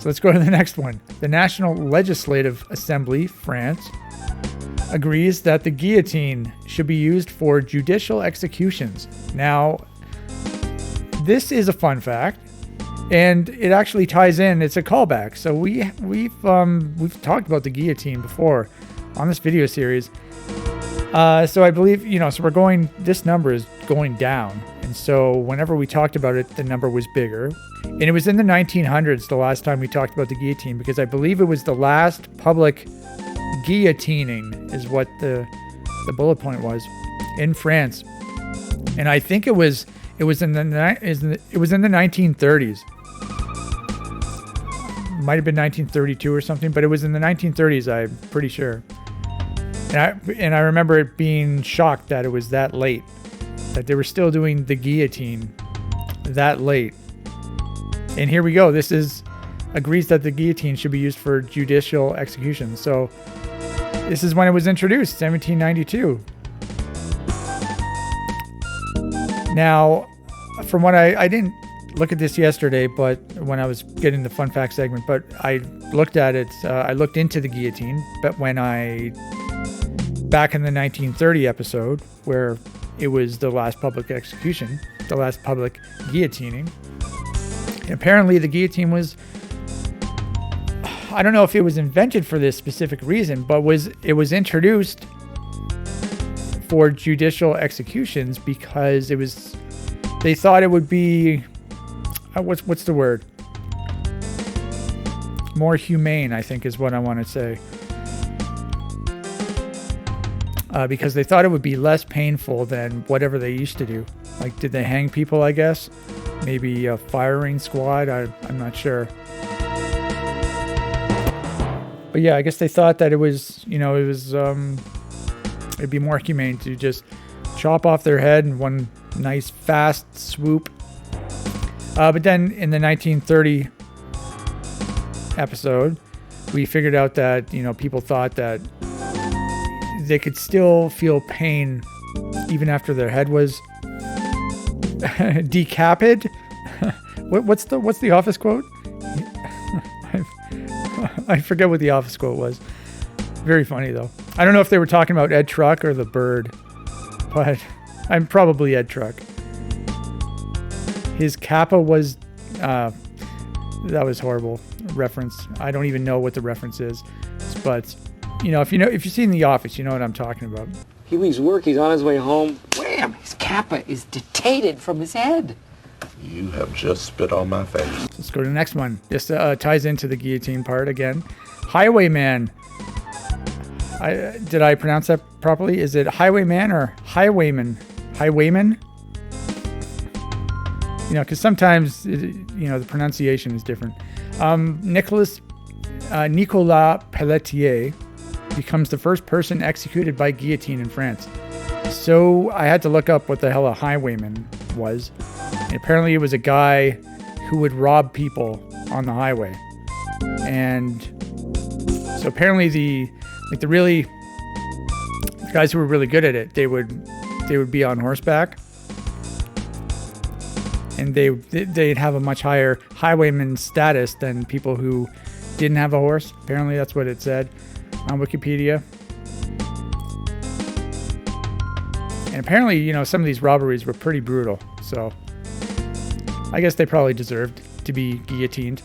So let's go to the next one. The National Legislative Assembly, France, agrees that the guillotine should be used for judicial executions. Now, this is a fun fact, and it actually ties in. It's a callback. So we've talked about the guillotine before on this video series. So I believe, so this number is going down. And so whenever we talked about it, the number was bigger. And it was in the 1900s the last time we talked about the guillotine, because I believe it was the last public guillotining is what the bullet point was in France. And I think it was in the 1930s. Might have been 1932 or something, but it was in the 1930s, I'm pretty sure. And I remember it being shocked that it was that late, that they were still doing the guillotine that late. And here we go. This agrees that the guillotine should be used for judicial execution. So this is when it was introduced, 1792. Now, from what I didn't look at this yesterday, but when I was getting the fun fact segment, but I looked at it, I looked into the guillotine, but back in the 1930 episode, where it was the last public execution, the last public guillotining. Apparently the guillotine was, I don't know if it was invented for this specific reason, but it was introduced for judicial executions because they thought it would be, what's the word? More humane, I think is what I want to say. Because they thought it would be less painful than whatever they used to do. Like, did they hang people, I guess? Maybe a firing squad? I'm not sure. But yeah, I guess they thought that it'd be more humane to just chop off their head in one nice fast swoop. But then in the 1930 episode, we figured out that, people thought that they could still feel pain even after their head was decapitated. What's the Office quote? I forget what the Office quote was. Very funny though. I don't know if they were talking about Ed Truck or the bird, but I'm probably Ed Truck. His kappa was that was horrible reference. I don't even know what the reference is, but if you've seen The Office, you know what I'm talking about. He leaves work, he's on his way home. Wham! His kappa is detated from his head. You have just spit on my face. Let's go to the next one. This ties into the guillotine part again. Highwayman. Did I pronounce that properly? Is it highwayman or highwayman? Highwayman? Because sometimes, the pronunciation is different. Nicolas Pelletier becomes the first person executed by guillotine in France. So I had to look up what the hell a highwayman was. And apparently it was a guy who would rob people on the highway. And so apparently the guys who were really good at it, they would be on horseback. And they'd have a much higher highwayman status than people who didn't have a horse. Apparently that's what it said on Wikipedia. And apparently, some of these robberies were pretty brutal. So I guess they probably deserved to be guillotined.